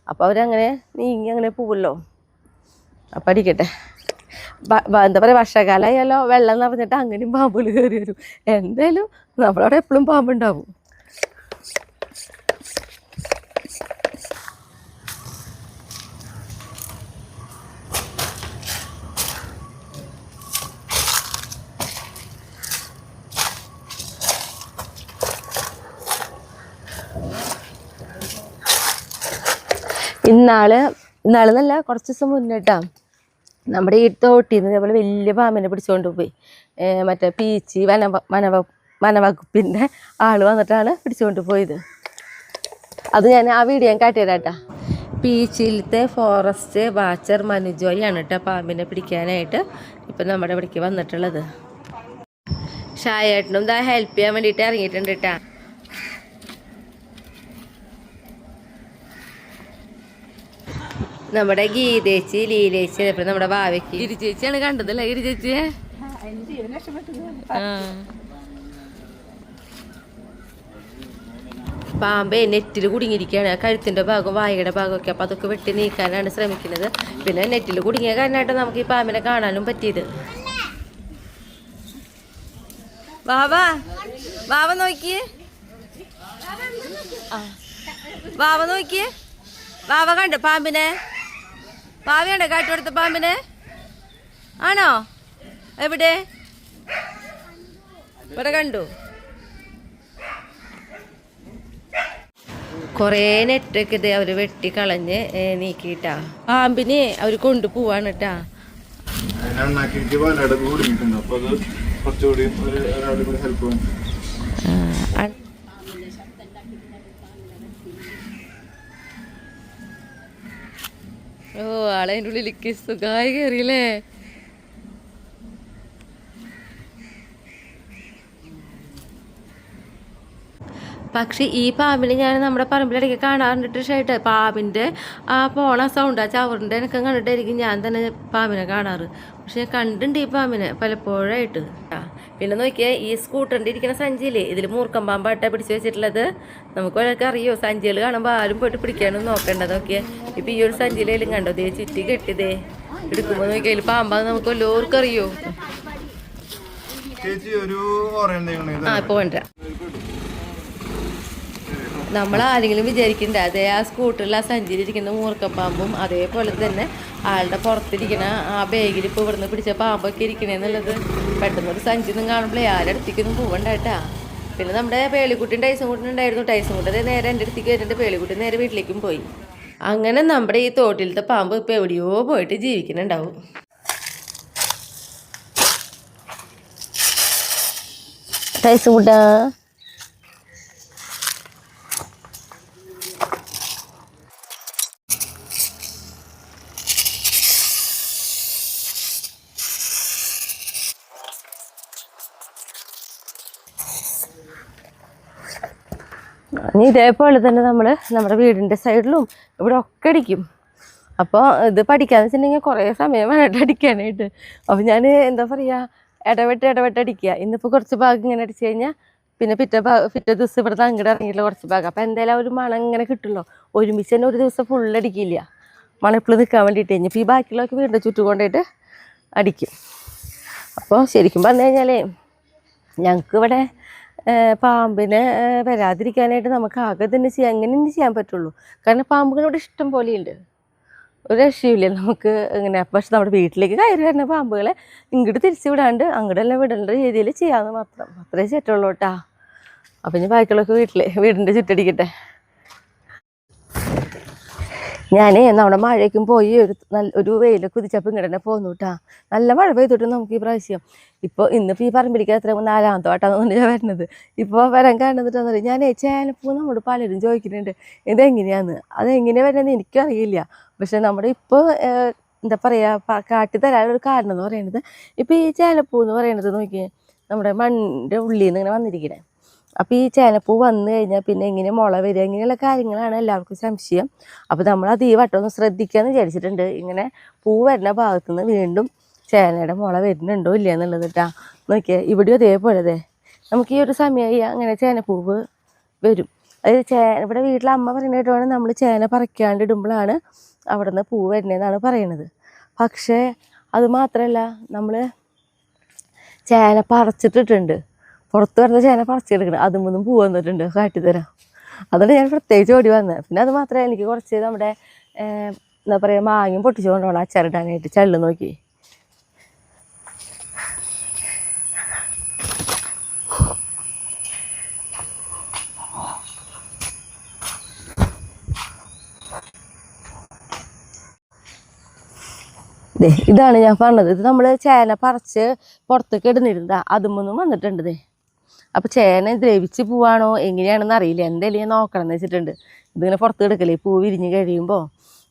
Speaker 1: അപ്പോൾ അവരങ്ങനെ നീങ്ങി അങ്ങനെ പോവല്ലോ. അപ്പം അടിക്കട്ടെ. എന്താ പറയുക, വർഷകാലമായാലോ വെള്ളം നിറഞ്ഞിട്ട് അങ്ങനെയും പാമ്പുകൾ കയറി വരും. എന്തായാലും നമ്മളവിടെ എപ്പോഴും പാമ്പുണ്ടാവും. ഇന്നാള് നല്ല കുറച്ച് ദിവസം മുന്നിട്ടാ നമ്മുടെ ഈ തോട്ടിൽ നിന്ന് ഇതേപോലെ വലിയ പാമ്പിനെ പിടിച്ചുകൊണ്ട് പോയി. മറ്റേ പീച്ചി വനവകുപ്പിൻ്റെ ആൾ വന്നിട്ടാണ് പിടിച്ചുകൊണ്ട് പോയത്. അത് ഞാൻ ആ വീഡിയോ ഞാൻ കാട്ടിയതാട്ടാ. പീച്ചിയിലത്തെ ഫോറസ്റ്റ് വാച്ചർ മനുജോയാണ് കേട്ടോ പാമ്പിനെ പിടിക്കാനായിട്ട് ഇപ്പം നമ്മുടെ ഇവിടേക്ക് വന്നിട്ടുള്ളത്. ഷായേട്ടനും ഇതാ ഹെൽപ്പ് ചെയ്യാൻ വേണ്ടിയിട്ട് ഇറങ്ങിയിട്ടുണ്ട് കേട്ടാ. നമ്മുടെ ഗീതേച്ചി, ലീലേച്ചി, അതേപോലെ നമ്മുടെ ഭാവയ്ക്ക് ഗിരിചേച്ചിയാണ് കണ്ടതല്ലേ. ഗിരിചേച്ചിയെ പാമ്പ് നെറ്റിൽ കുടുങ്ങിയിരിക്കുകയാണ്. കഴുത്തിൻ്റെ ഭാഗവും വായയുടെ ഭാഗമൊക്കെ. അപ്പോൾ അതൊക്കെ വെട്ടി നീക്കാനാണ് ശ്രമിക്കുന്നത്. പിന്നെ നെറ്റിൽ കുടുങ്ങിയ കാരണമായിട്ട് നമുക്ക് ഈ പാമ്പിനെ കാണാനും പറ്റിയത്. വാവ നോക്കിയേ, വാവ കണ്ടോ പാമ്പിനെ? പാവയാണോ കാട്ടുകൊടുത്ത പാമ്പിനെ? ആണോ? എവിടെ? ഇവിടെ കണ്ടു. കുറേ നെറ്റൊക്കെ ഇത് അവർ വെട്ടിക്കളഞ്ഞ് നീക്കിയിട്ടാ പാമ്പിനെ അവർ കൊണ്ടുപോവാണ് കേട്ടാ. ഓ, ആളെ അതിൻ്റെ ഉള്ളിലേക്ക് സുഖമായി കയറിയില്ലേ. പക്ഷെ ഈ പാമ്പിനെ ഞാൻ നമ്മുടെ പറമ്പിലിടയ്ക്ക് കാണാറുണ്ട്. ഷേട്ട് പാമ്പിൻ്റെ ആ പോണ സൗണ്ട്, ആ ചവറിൻ്റെ എനിക്ക് കണ്ടിട്ടായിരിക്കും ഞാൻ തന്നെ പാമ്പിനെ കാണാറ്. പക്ഷെ ഞാൻ കണ്ടിട്ടുണ്ട് ഈ പാമ്പിനെ പലപ്പോഴായിട്ട്. പിന്നെ നോക്കിയാൽ ഈ സ്കൂട്ടറിൻ്റെ ഇരിക്കുന്ന സഞ്ചിയില്ലേ, ഇതിൽ മൂർക്കം പാമ്പായിട്ടാണ് പിടിച്ച് വെച്ചിട്ടുള്ളത്. നമുക്ക് ഒരാൾക്ക് അറിയോ, സഞ്ചികൾ കാണുമ്പോൾ ആരും പോയിട്ട് പിടിക്കാനൊന്നും നോക്കേണ്ടത്. നോക്കിയാൽ ഇപ്പം ഈ ഒരു സഞ്ചിയിലും കണ്ടോ, ദേ ചുറ്റി കെട്ടിതേ എടുക്കുമ്പോൾ നോക്കിയാൽ പാമ്പാന്ന് നമുക്ക് എല്ലാവർക്കും അറിയോ. ആ ഇപ്പോൾ വേണ്ട നമ്മൾ ആരെങ്കിലും വിചാരിക്കണ്ട അതേ ആ സ്കൂട്ടറിൽ ആ സഞ്ചരിയിരിക്കുന്ന മൂർക്കപ്പാമ്പും അതേപോലെ തന്നെ ആളുടെ പുറത്തിരിക്കണ ആ ബാഗിൽ ഇപ്പോൾ ഇവിടുന്ന് പിടിച്ച പാമ്പൊക്കെ ഇരിക്കണേന്നുള്ളത് പെട്ടെന്നൊരു സഞ്ചിന്നും കാണുമ്പോഴേ ആരുടെ അടുത്തേക്കൊന്നും പോകണ്ടാട്ടാ. പിന്നെ നമ്മുടെ പേളിക്കുട്ടിയും ടൈസും കുട്ടി ഉണ്ടായിരുന്നു. ടൈസും കുട്ടി നേരെ എൻ്റെ അടുത്തേക്ക് വരുന്നുണ്ട്, പേളിക്കുട്ടി നേരെ വീട്ടിലേക്കും പോയി. അങ്ങനെ നമ്മുടെ ഈ തോട്ടിലത്തെ പാമ്പ് ഇപ്പോൾ എവിടെയോ പോയിട്ട് ജീവിക്കുന്നുണ്ടാവും. ടൈസും കുട്ടാ ഇനി ഇതേപോലെ തന്നെ നമ്മൾ നമ്മുടെ വീടിൻ്റെ സൈഡിലും ഇവിടെ ഒക്കെ അടിക്കും. അപ്പോൾ ഇത് പഠിക്കാന്ന് വെച്ചിട്ടുണ്ടെങ്കിൽ കുറേ സമയം വേണം അടിക്കാനായിട്ട്. അപ്പോൾ ഞാൻ എന്താ പറയുക, ഇടവിട്ട് അടിക്കുക. ഇന്നിപ്പോൾ കുറച്ച് ഭാഗം ഇങ്ങനെ അടിച്ചു കഴിഞ്ഞാൽ പിന്നെ പിറ്റേ ദിവസം ഇവിടുന്ന് അങ്ങോട്ട് ഇറങ്ങിയിട്ടുള്ള കുറച്ച് ഭാഗം. അപ്പോൾ എന്തായാലും ഒരു മണം ഇങ്ങനെ കിട്ടുമല്ലോ. ഒരുമിച്ച് തന്നെ ഒരു ദിവസം ഫുള്ള് അടിക്കില്ല, മണപ്പിൾ നിൽക്കാൻ വേണ്ടിയിട്ട്. കഴിഞ്ഞപ്പോൾ ഈ ബാക്കിയുള്ളതൊക്കെ വീടിൻ്റെ ചുറ്റും കൊണ്ടുപോയിട്ട് അടിക്കും. അപ്പോൾ ശരിക്കും പറഞ്ഞു കഴിഞ്ഞാൽ ഞങ്ങൾക്ക് ഇവിടെ പാമ്പിനെ വരാതിരിക്കാനായിട്ട് നമുക്ക് ആകെ തന്നെ അങ്ങനെ ചെയ്യാൻ പറ്റുള്ളൂ. കാരണം പാമ്പുകളിവിടെ ഇഷ്ടം പോലെയുണ്ട്, ഒരു രക്ഷയില്ല നമുക്ക് ഇങ്ങനെ. പക്ഷെ നമ്മുടെ വീട്ടിലേക്ക് കയറി വരുന്ന പാമ്പുകളെ ഇങ്ങോട്ട് തിരിച്ചു വിടാണ്ട് അങ്ങോട്ടെല്ലാം വിടേണ്ട രീതിയിൽ ചെയ്യാമെന്ന് മാത്രം, അത്രേ ചേറ്റുള്ളൂ കേട്ടാ. അപ്പം ഞാൻ ബാക്കിയുള്ളൊക്കെ വീടിൻ്റെ ചുറ്റടിക്കട്ടെ. ഞാൻ നമ്മുടെ മഴയ്ക്കും പോയി ഒരു വെയിലൊക്കെ കുതിച്ചപ്പോൾ ഇങ്ങോട്ട് തന്നെ പോന്നു കേട്ടാ. നല്ല മഴ പെയ്തിട്ട് നമുക്ക് ഈ പ്രാവശ്യം. ഇന്നിപ്പോൾ ഈ പറമ്പിലേക്ക് എത്ര 4-ാമത്തെ വട്ടമാണ് ഞാൻ വരുന്നത്. ഇപ്പോൾ വരാൻ കാണുന്നിട്ടാന്ന് പറയും. ഞാൻ ചേനപ്പൂ നമ്മോട് പലരും ചോദിക്കുന്നുണ്ട് ഇതെങ്ങനെയാന്ന്, അതെങ്ങനെയാണ് വരുന്നതെന്ന് എനിക്കറിയില്ല. പക്ഷെ നമ്മുടെ ഇപ്പോൾ എന്താ പറയുക കാട്ടിത്തരാനൊരു കാരണം എന്ന് പറയുന്നത്, ഇപ്പോൾ ഈ ചേനപ്പൂ എന്ന് പറയുന്നത് നോക്കിയേ നമ്മുടെ മണ്ണിൻ്റെ ഉള്ളിൽ നിന്ന് ഇങ്ങനെ വന്നിരിക്കണേ. അപ്പോൾ ഈ ചേനപ്പൂ വന്നു കഴിഞ്ഞാൽ പിന്നെ എങ്ങനെ മുള വരിക, ഇങ്ങനെയുള്ള കാര്യങ്ങളാണ് എല്ലാവർക്കും സംശയം. അപ്പോൾ നമ്മളത് ഈ വട്ടം ഒന്ന് ശ്രദ്ധിക്കാമെന്ന് വിചാരിച്ചിട്ടുണ്ട്. ഇങ്ങനെ പൂ വരുന്ന ഭാഗത്തുനിന്ന് വീണ്ടും ചേനയുടെ മുള വരുന്നുണ്ടോ ഇല്ല എന്നുള്ളത് കേട്ടാ. നോക്കിയാൽ ഇവിടെയും അതേപോലെ നമുക്ക് ഈ ഒരു സമയമായി അങ്ങനെ ചേനപ്പൂവ് വരും. അത് ഇവിടെ വീട്ടിലെ അമ്മ പറയുന്നതായിട്ടാണ് നമ്മൾ ചേന പറിക്കാണ്ട് ഇടുമ്പോഴാണ് അവിടെ നിന്ന് പൂ വരുന്നതെന്നാണ് പറയണത്. പക്ഷേ അത് മാത്രമല്ല, നമ്മൾ ചേന പറിച്ചിട്ടിട്ടുണ്ട്, പുറത്ത് വരുന്ന ചേന പറിച്ചെടുക്കണം, അതുമൊന്നും പൂ വന്നിട്ടുണ്ട്, കാട്ടിത്തരാം. അതുകൊണ്ട് ഞാൻ പ്രത്യേകിച്ച് ഓടി വന്നത്. പിന്നെ അത് മാത്രമല്ല, എനിക്ക് കുറച്ച് നമ്മുടെ എന്താ പറയുക മാങ്ങയും പൊട്ടിച്ചുകൊണ്ട് വേണം അച്ചാറിടാനായിട്ട്. ചള്ളു നോക്കി ഇതാണ് ഞാൻ പറഞ്ഞത്. ഇത് നമ്മൾ ചേന പറിച്ച് പുറത്തേക്ക് ഇടുന്നിരുന്നതാ, അതുമൊന്നും വന്നിട്ടുണ്ട്. അപ്പോൾ ചേന ദ്രവിച്ച് പോവാണോ എങ്ങനെയാണെന്ന് അറിയില്ല. എന്തായാലും ഞാൻ നോക്കണം എന്ന് വെച്ചിട്ടുണ്ട്. ഇതിങ്ങനെ പുറത്ത് കിടക്കല്ലേ, പൂ വിരിഞ്ഞ് കഴിയുമ്പോൾ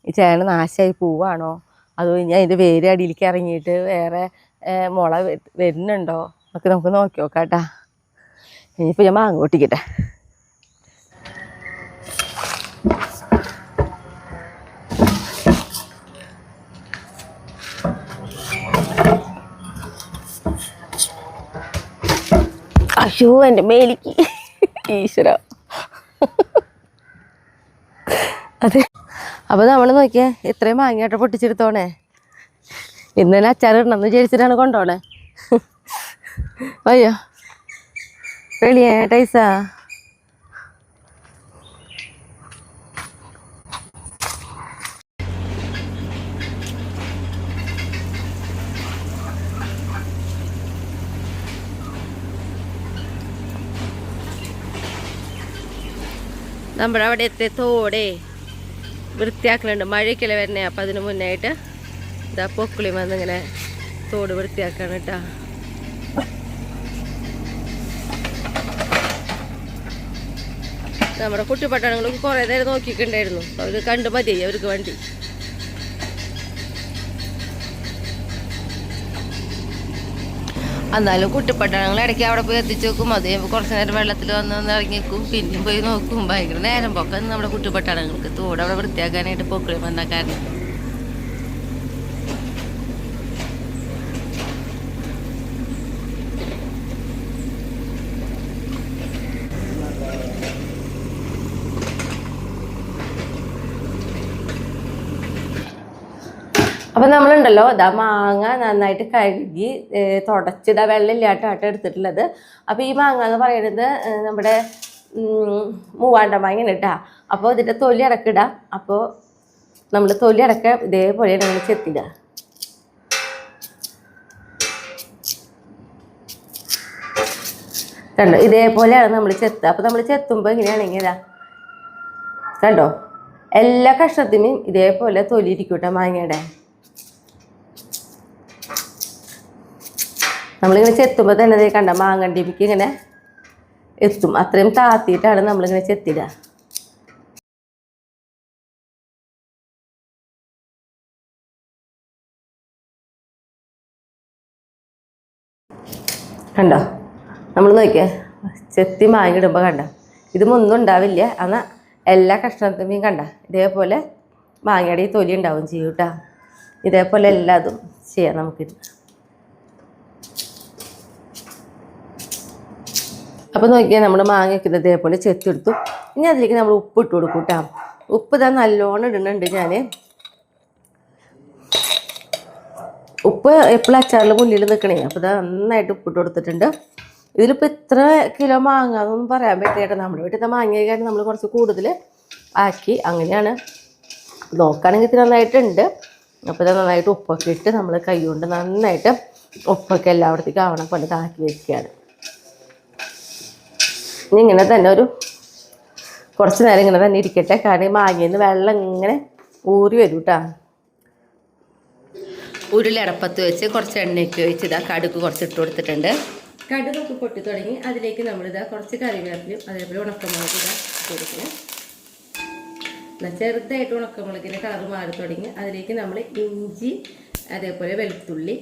Speaker 1: ഈ ചേന നാശമായി പോവാണോ, അതോ ഇനി അതിൻ്റെ വേര് അടിയിലേക്ക് ഇറങ്ങിയിട്ട് വേറെ മുള വരുന്നുണ്ടോ ഒക്കെ നമുക്ക് നോക്കി നോക്കാം കേട്ടാ. ഇനിയിപ്പോൾ ഞാൻ മാങ്ങ പൊട്ടിക്കട്ടെ. അയ്യോ എൻ്റെ മേലിക്ക് ഈശ്വര. അതെ, അപ്പോൾ നമ്മൾ നോക്കിയാൽ ഇത്രയും മാങ്ങയായിട്ട് പൊട്ടിച്ചെടുത്തോണേ. ഇന്ന് തന്നെ അച്ചാറിടണമെന്ന് വിചാരിച്ചിട്ടാണ് കൊണ്ടോണേ. അയ്യോ വെളിയേ ടൈസാ. നമ്മുടെ അവിടുത്തെ തോടെ വൃത്തിയാക്കലുണ്ട്, മഴയ്ക്കല്ലേ വരണേ. അപ്പം അതിന് മുന്നായിട്ട് ഇതാ പൊക്കിളി വന്നിങ്ങനെ തോട് വൃത്തിയാക്കാണ് കേട്ടോ. നമ്മുടെ കുട്ടിപ്പട്ടണങ്ങൾക്ക് കുറേ നേരം നോക്കിയിട്ടുണ്ടായിരുന്നു, അവർക്ക് കണ്ടു മതിയായി അവർക്ക് വണ്ടി. എന്നാലും കുട്ടിപ്പട്ടണങ്ങൾ ഇടയ്ക്ക് അവിടെ പോയി എത്തിച്ച് നോക്കും. അത് കഴിയുമ്പോൾ കുറച്ച് നേരം വെള്ളത്തിൽ വന്ന് ഇറങ്ങിക്കും, പിന്നെയും പോയി നോക്കും. ഭയങ്കര നേരം പോക്കാണ് നമ്മുടെ കുട്ടിപ്പട്ടണങ്ങൾക്ക്. തോട് അവിടെ വൃത്തിയാക്കാനായിട്ട് പൊക്കിളി വന്ന കാരണം. അപ്പം നമ്മളുണ്ടല്ലോ ഇതാ മാങ്ങ നന്നായിട്ട് കഴുകി തുടച്ചിടാൻ വെള്ളമില്ലാട്ടാട്ട് എടുത്തിട്ടുള്ളത്. അപ്പോൾ ഈ മാങ്ങ എന്ന് പറയുന്നത് നമ്മുടെ മൂവാണ്ട മാങ്ങയാണ് കേട്ടോ. അപ്പോൾ ഇതിൻ്റെ തൊലി അടക്കിടാം. അപ്പോൾ നമ്മൾ തൊലി അടക്കം ഇതേപോലെ നമ്മൾ ചെത്തിടുക. കണ്ടോ, ഇതേപോലെയാണ് നമ്മൾ ചെത്തുക. അപ്പോൾ നമ്മൾ ചെത്തുമ്പോൾ ഇങ്ങനെയാണെങ്കിൽ ഇതാ കണ്ടോ, എല്ലാ കഷ്ണത്തിനും ഇതേപോലെ തൊലി ഇരിക്കും കേട്ടോ മാങ്ങയുടെ. നമ്മളിങ്ങനെ ചെത്തുമ്പോൾ തന്നെ അതേ കണ്ട മാങ്ങണ്ടിപ്പിക്ക് ഇങ്ങനെ എത്തും. അത്രയും താത്തിയിട്ടാണ് നമ്മളിങ്ങനെ ചെത്തിടുക. കണ്ടോ, നമ്മൾ നോക്കിയേ ചെത്തി മാങ്ങിടുമ്പോൾ കണ്ട ഇതൊന്നും ഉണ്ടാവില്ല. എന്നാൽ എല്ലാ കഷ്ണത്തിനും കണ്ട ഇതേപോലെ മാങ്ങയുടെ ഈ തൊലി ഉണ്ടാവും ചെയ്യും കേട്ടോ. ഇതേപോലെ എല്ലാതും ചെയ്യാം നമുക്കിത്. അപ്പോൾ നോക്കിയാൽ നമ്മൾ മാങ്ങയ്ക്ക് ഇതേപോലെ ചെത്തിയെടുത്തു. ഇനി അതിലേക്ക് നമ്മൾ ഉപ്പ് ഇട്ട് കൊടുക്കും കേട്ടോ. ഉപ്പ് ഇതാ നല്ലോണം ഇടുന്നുണ്ട് ഞാൻ. ഉപ്പ് എപ്പോഴും അച്ചാറിൽ മുന്നിൽ നിൽക്കണേ. അപ്പോൾ ഇതാ നന്നായിട്ട് ഉപ്പിട്ട് കൊടുത്തിട്ടുണ്ട്. ഇതിലിപ്പോൾ ഇത്ര കിലോ മാങ്ങ അതൊന്നും പറയാൻ പറ്റില്ല. നമ്മുടെ വീട്ടിലത്തെ മാങ്ങയൊക്കെ നമ്മൾ കുറച്ച് കൂടുതൽ ആക്കി അങ്ങനെയാണ്. നോക്കുകയാണെങ്കിൽ ഇത്തിരി നന്നായിട്ടുണ്ട്. അപ്പോൾ ഇത് നന്നായിട്ട് ഉപ്പൊക്കെ ഇട്ട് നമ്മൾ കൈ കൊണ്ട് നന്നായിട്ട് ഉപ്പൊക്കെ എല്ലായിടത്തേക്കും ആവണം കൊണ്ട് ഇതാക്കി വെക്കുകയാണ്. ഇനി ഇങ്ങനെ തന്നെ ഒരു കുറച്ച് നേരം ഇങ്ങനെ തന്നെ ഇരിക്കട്ടെ. കാരണം മാങ്ങയിൽ നിന്ന് വെള്ളം ഇങ്ങനെ ഊറി വരും കേട്ടോ. ഉരുളടപ്പത്ത് വെച്ച് കുറച്ച് എണ്ണയൊക്കെ ഒഴിച്ച് ഇതാ കടുക് കുറച്ച് ഇട്ട് കൊടുത്തിട്ടുണ്ട്. കടുകൊക്കെ പൊട്ടി തുടങ്ങി. അതിലേക്ക് നമ്മളിതാ കുറച്ച് കറിവേപ്പിലും അതേപോലെ ഉണക്കമുളക് ഇതാ ഇട്ട് കൊടുക്കണം. ചെറുതായിട്ട് ഉണക്കമുളകിൻ്റെ കളർ മാറി തുടങ്ങി. അതിലേക്ക് നമ്മൾ ഇഞ്ചി അതേപോലെ വെളുത്തുള്ളി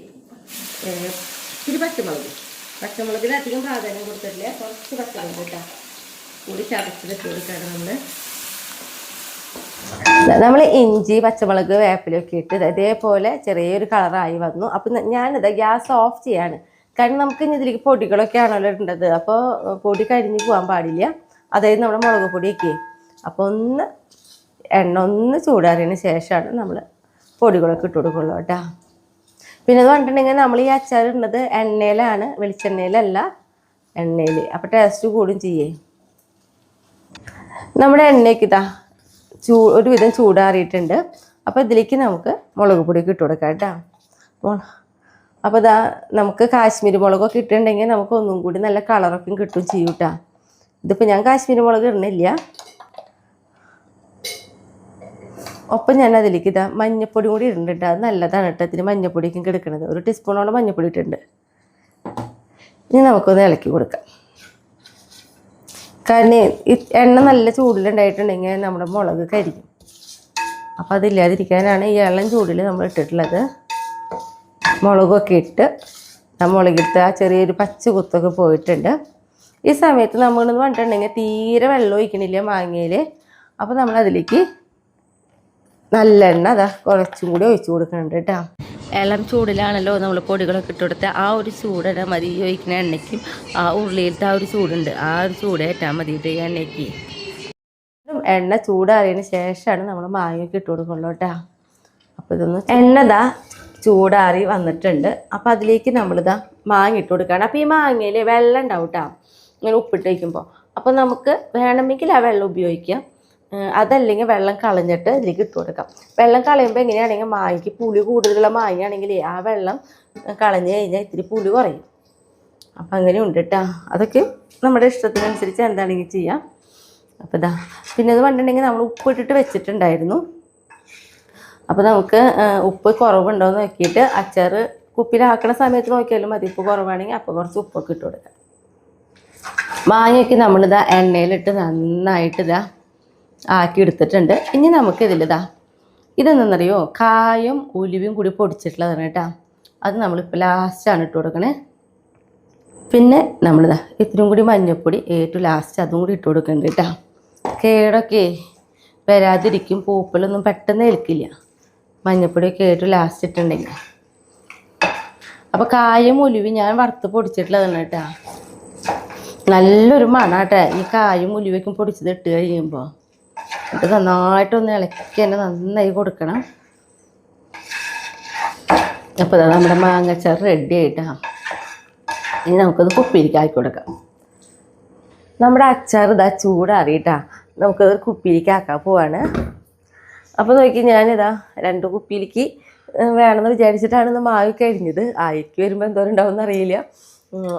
Speaker 1: ഇത്തിരി പച്ചമുളകിന് അധികം പ്രാധാന്യം കൊടുത്തിട്ടില്ല. കുറച്ച് പച്ചമുളക് കേട്ടോ കൂടി ചതച്ചത് ഇട്ട് കൊടുക്കുകയാണ് നമ്മൾ ഇഞ്ചി പച്ചമുളക് വേപ്പിലൊക്കെ ഇട്ട് ഇതേപോലെ ചെറിയൊരു കളറായി വന്നു. അപ്പം ഞാനിത് ഗ്യാസ് ഓഫ് ചെയ്യാണ്. കാരണം നമുക്ക് ഇനി ഇതിലേക്ക് പൊടികളൊക്കെ ആണല്ലോ ഇടേണ്ടത്. അപ്പോൾ പൊടി കരിഞ്ഞ് പോകാൻ പാടില്ല. അതായത് നമ്മുടെ മുളക് പൊടിയൊക്കെ. അപ്പോൾ എണ്ണ ഒന്ന് ചൂടാറിയതിന് ശേഷമാണ് നമ്മൾ പൊടികളൊക്കെ ഇട്ട് കൊടുക്കുള്ളൂ കേട്ടോ. പിന്നെ അത് പറഞ്ഞിട്ടുണ്ടെങ്കിൽ നമ്മൾ ഈ അച്ചാർ ഇടുന്നത് എണ്ണയിലാണ്, വെളിച്ചെണ്ണയിലല്ല, എണ്ണയിൽ. അപ്പോൾ ടേസ്റ്റ് കൂടും ചെയ്യേ. നമ്മുടെ എണ്ണയ്ക്ക് ഇതാ ഒരുവിധം ചൂടാറിയിട്ടുണ്ട്. അപ്പോൾ ഇതിലേക്ക് നമുക്ക് മുളക് പൊടിയൊക്കെ ഇട്ട് കൊടുക്കാം കേട്ടോ. അപ്പോൾ ഇതാ നമുക്ക് കാശ്മീരി മുളകൊക്കെ ഇട്ടിട്ടുണ്ടെങ്കിൽ നമുക്ക് ഒന്നും കൂടി നല്ല കളറൊക്കെ കിട്ടും ചെയ്യും കേട്ടോ. ഇതിപ്പോൾ ഞാൻ കാശ്മീരി മുളക് ഇടുന്നില്ല. ഒപ്പം ഞാൻ അതിലേക്ക് ഇതാ മഞ്ഞപ്പൊടി കൂടി ഇടുന്നുണ്ട്. അത് നല്ലതാണ് കേട്ടോ. ഇതിന് മഞ്ഞപ്പൊടിയൊക്കെ എടുക്കുന്നത്. ഒരു ടീസ്പൂണോളം മഞ്ഞപ്പൊടി ഇട്ടിട്ടുണ്ട്. ഇനി നമുക്കൊന്ന് ഇളക്കി കൊടുക്കാം. കാരണം എണ്ണ നല്ല ചൂടിലുണ്ടായിട്ടുണ്ടെങ്കിൽ നമ്മുടെ മുളക് കരിക്കും. അപ്പം അതില്ലാതിരിക്കാനാണ് ഈ ഇളം ചൂടിൽ നമ്മൾ ഇട്ടിട്ടുള്ളത്. മുളകൊക്കെ ഇട്ട് മുളകിട്ട് ആ ചെറിയൊരു പച്ച കുത്തൊക്കെ പോയിട്ടുണ്ട്. ഈ സമയത്ത് നമ്മളെന്ന് പറഞ്ഞിട്ടുണ്ടെങ്കിൽ തീരെ വെള്ളം ഒഴിക്കണില്ല മാങ്ങയിൽ. അപ്പോൾ നമ്മളതിലേക്ക് നല്ലെണ്ണ അതാ കുറച്ചും കൂടി ഒഴിച്ച് കൊടുക്കുന്നുണ്ട് കേട്ടോ. ഇളം ചൂടിലാണല്ലോ നമ്മൾ പൊടികളൊക്കെ ഇട്ട് കൊടുത്താൽ ആ ഒരു ചൂടിടാൻ മതി. ഒഴിക്കുന്ന എണ്ണയ്ക്കും ആ ഉരുളിയിലത്തെ ആ ഒരു ചൂടുണ്ട്, ആ ഒരു ചൂട് ഏറ്റാൽ മതി ഈ എണ്ണയ്ക്ക്. എണ്ണ ചൂടാറിയതിന് ശേഷമാണ് നമ്മൾ മാങ്ങയൊക്കെ ഇട്ട് കൊടുക്കുള്ളൂ കേട്ടോ. അപ്പോൾ ഇതൊന്ന് എണ്ണ ചൂടാറി വന്നിട്ടുണ്ട്. അപ്പോൾ അതിലേക്ക് നമ്മളിതാ മാങ്ങ ഇട്ട് കൊടുക്കുകയാണ്. അപ്പോൾ ഈ മാങ്ങയിൽ വെള്ളം ഉണ്ടാവും കേട്ടോ ഇങ്ങനെ ഉപ്പിട്ട് വയ്ക്കുമ്പോൾ. അപ്പോൾ നമുക്ക് വേണമെങ്കിൽ ആ വെള്ളം ഉപയോഗിക്കാം. അതല്ലെങ്കിൽ വെള്ളം കളഞ്ഞിട്ട് ഇതിലേക്ക് ഇട്ട് കൊടുക്കാം. വെള്ളം കളയുമ്പോൾ എങ്ങനെയാണെങ്കിൽ മാങ്ങയ്ക്ക് പുളി കൂടുതലുള്ള മാങ്ങയാണെങ്കിൽ ആ വെള്ളം കളഞ്ഞു കഴിഞ്ഞാൽ ഇത്തിരി പുളി കുറയും. അപ്പം അങ്ങനെ ഉണ്ട് കേട്ടോ. അതൊക്കെ നമ്മുടെ ഇഷ്ടത്തിനനുസരിച്ച് എന്താണെങ്കിൽ ചെയ്യാം. അപ്പോൾ ഇതാ പിന്നെ അത് പറഞ്ഞിട്ടുണ്ടെങ്കിൽ നമ്മൾ ഉപ്പിട്ടിട്ട് വെച്ചിട്ടുണ്ടായിരുന്നു. അപ്പോൾ നമുക്ക് ഉപ്പ് കുറവുണ്ടോ എന്ന് നോക്കിയിട്ട് അച്ചാർ കുപ്പിയിലാക്കണ സമയത്ത് നോക്കിയാലും മതി. ഉപ്പ് കുറവാണെങ്കിൽ അപ്പോൾ കുറച്ച് ഉപ്പൊക്കെ ഇട്ട് കൊടുക്കാം. മാങ്ങയൊക്കെ നമ്മളിതാ എണ്ണയിലിട്ട് നന്നായിട്ട് ആക്കി എടുത്തിട്ടുണ്ട്. ഇനി നമുക്കിതിലിതാ ഇതെന്നറിയോ കായും ഉലുവയും കൂടി പൊടിച്ചിട്ടുള്ളതാണ് കേട്ടോ. അത് നമ്മളിപ്പോൾ ലാസ്റ്റാണ് ഇട്ട് കൊടുക്കണേ. പിന്നെ നമ്മളിതാ ഇത്തിരി കൂടി മഞ്ഞൾപ്പൊടി ഏറ്റവും ലാസ്റ്റ് അതും കൂടി ഇട്ട് കൊടുക്കുന്നുണ്ട് കേട്ടോ. കേടൊക്കെ വരാതിരിക്കും. പൂപ്പലൊന്നും പെട്ടെന്ന് ഏൽക്കില്ല മഞ്ഞൾപ്പൊടിയൊക്കെ ഏറ്റവും ലാസ്റ്റ് ഇട്ടുണ്ടെങ്കിൽ. അപ്പോൾ കായും ഉലുവയും ഞാൻ വറുത്ത് പൊടിച്ചിട്ടുള്ളതാണ് കേട്ടോ. നല്ലൊരു മണാട്ടെ ഈ കായും ഉലുവയ്ക്കും പൊടിച്ചത് ഇട്ട് കഴിയുമ്പോൾ. ഇത് നന്നായിട്ടൊന്ന് ഇളക്കി തന്നെ നന്നായി കൊടുക്കണം. അപ്പോൾ നമ്മുടെ മാങ്ങച്ചാർ റെഡി ആയിട്ടാണ്. ഇനി നമുക്കത് കുപ്പിയിലേക്ക് ആക്കി കൊടുക്കാം. നമ്മുടെ അച്ചാർ ഇതാ ചൂടാറിയിട്ടാ, നമുക്കത് കുപ്പിയിലേക്ക് ആക്കാൻ പോവാണ്. അപ്പോൾ നോക്കി ഞാനിതാ 2 കുപ്പിയിലേക്ക് വേണമെന്ന് വിചാരിച്ചിട്ടാണ് ഇന്ന് മാവ് കഴിഞ്ഞത്. ആയിക്ക് വരുമ്പോൾ എന്തോരം ഉണ്ടാവും അറിയില്ല.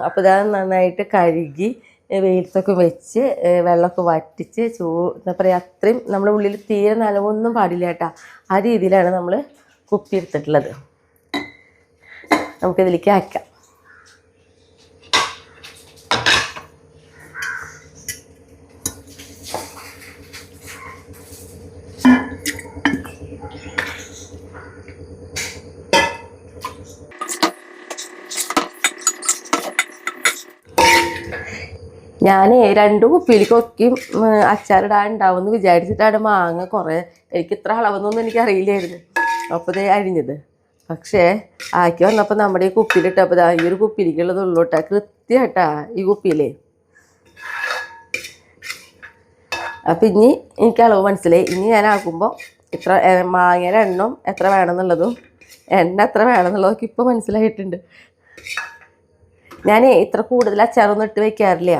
Speaker 1: അപ്പോൾ ഇതാ നന്നായിട്ട് കഴുകി വെയിലത്തൊക്കെ വെച്ച് വെള്ളമൊക്കെ വറ്റിച്ച് എന്താ പറയുക, അത്രയും നമ്മുടെ ഉള്ളിൽ തീരെ നനവൊന്നും പാടില്ല കേട്ടോ. ആ രീതിയിലാണ് നമ്മൾ കുപ്പി എടുത്തിട്ടുള്ളത്. നമുക്കിതിലേക്ക് ആക്കാം. ഞാൻ 2 കുപ്പിയിലേക്കൊക്കെയും അച്ചാറിടാൻ ഉണ്ടാവും എന്ന് വിചാരിച്ചിട്ടാണ് മാങ്ങ കുറേ, എനിക്ക് ഇത്ര അളവെന്നൊന്നും എനിക്കറിയില്ലായിരുന്നു. അപ്പോൾ ഇത് അരിഞ്ഞത്. പക്ഷേ ആക്കി വന്നപ്പോൾ നമ്മുടെ ഈ കുപ്പിയിലിട്ടപ്പോൾ ഈ ഒരു കുപ്പിയിലേക്കുള്ളത് ഉള്ളൂട്ടാ, കൃത്യമായിട്ടാ ഈ കുപ്പിയിലേ. അപ്പം ഇനി എനിക്ക് അളവ് മനസ്സിലായി. ഇനി ഞാൻ ആക്കുമ്പോൾ ഇത്ര മാങ്ങയുടെ എണ്ണം എത്ര വേണമെന്നുള്ളതും എണ്ണ എത്ര വേണമെന്നുള്ളതൊക്കെ ഇപ്പോൾ മനസ്സിലായിട്ടുണ്ട്. ഞാൻ ഇത്ര കൂടുതൽ അച്ചാറൊന്നും ഇട്ട് വയ്ക്കാറില്ല.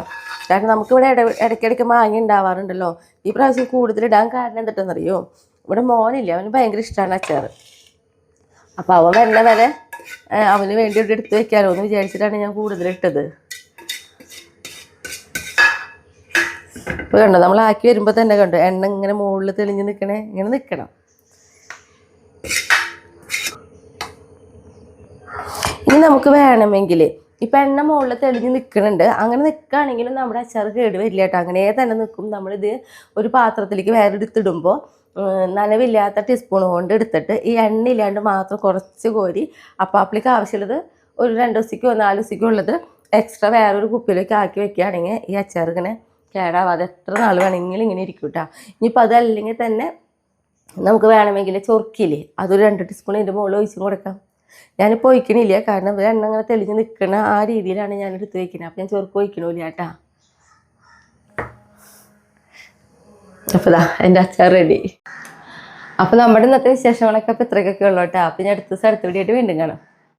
Speaker 1: കാരണം നമുക്കിവിടെ ഇടയ്ക്കിടയ്ക്ക് മാങ്ങ ഉണ്ടാവാറുണ്ടല്ലോ. ഈ പ്രാവശ്യം കൂടുതലിടാൻ കാരണം എന്തിട്ടെന്നറിയോ, ഇവിടെ മോനില്ല, അവന് ഭയങ്കര ഇഷ്ടമാണ് അച്ചാർ. അപ്പോൾ അവൻ വരുന്ന വരെ അവന് വേണ്ടി ഇവിടെ എടുത്ത് വയ്ക്കാമല്ലോ എന്ന് വിചാരിച്ചിട്ടാണ് ഞാൻ കൂടുതലിട്ടത്. ഇപ്പോൾ കണ്ടോ, നമ്മൾ ആക്കി വരുമ്പോൾ തന്നെ കണ്ടോ എണ്ണ ഇങ്ങനെ മുകളിൽ തെളിഞ്ഞ് നിൽക്കണേ, ഇങ്ങനെ നിൽക്കണം. ഇനി നമുക്ക് വേണമെങ്കിൽ ഇപ്പം എണ്ണ മുകളിൽ തെളിഞ്ഞ് നിൽക്കുന്നുണ്ട്, അങ്ങനെ നിൽക്കുകയാണെങ്കിലും നമ്മുടെ അച്ചാർ കേട് വരില്ല കേട്ടോ. അങ്ങനെ തന്നെ നിൽക്കും. നമ്മളിത് ഒരു പാത്രത്തിലേക്ക് വേറെ എടുത്തിടുമ്പോൾ നനവില്ലാത്ത ടീസ്പൂൺ കൊണ്ട് എടുത്തിട്ട് ഈ എണ്ണ ഇല്ലാണ്ട് മാത്രം കുറച്ച് കോരി അപ്പാപ്പിലേക്ക് ആവശ്യമുള്ളത് ഒരു 2 ദിവസത്തേക്കോ 4 ദിവസത്തേക്കോ ഉള്ളത് എക്സ്ട്രാ വേറൊരു കുപ്പിയിലേക്ക് ആക്കി വെക്കുകയാണെങ്കിൽ ഈ അച്ചാർ ഇങ്ങനെ കേടാവാതെ എത്ര നാൾ വേണമെങ്കിലും ഇങ്ങനെ ഇരിക്കും കേട്ടോ. ഇനിയിപ്പോൾ അതല്ലെങ്കിൽ തന്നെ നമുക്ക് വേണമെങ്കിൽ ചൊറുക്കില്ലേ, അതൊരു 2 ടീസ്പൂൺ ഇതിൻ്റെ മുകളിൽ ഒഴിച്ചും കൊടുക്കാം. ഞാനിപ്പോൾ ഒഴിക്കണില്ല, കാരണം എണ്ണ അങ്ങനെ തെളിഞ്ഞ് നിൽക്കണ ആ രീതിയിലാണ് ഞാൻ എടുത്ത് വയ്ക്കുന്നത്. അപ്പം ഞാൻ ചൊറുക്ക് ഒഴിക്കണില്ല കേട്ടാ. അപ്പോൾ ഇതാ എൻ്റെ അച്ചാർ റെഡി. അപ്പോൾ നമ്മുടെ ഇന്നത്തെ വിശേഷങ്ങളൊക്കെ അപ്പോൾ ഇത്രയൊക്കെ ഉള്ളൂ കേട്ടോ. അപ്പം ഞാൻ അടുത്ത ദിവസം അടുത്ത വീഡിയോ ആയിട്ട് വീണ്ടും കാണാം.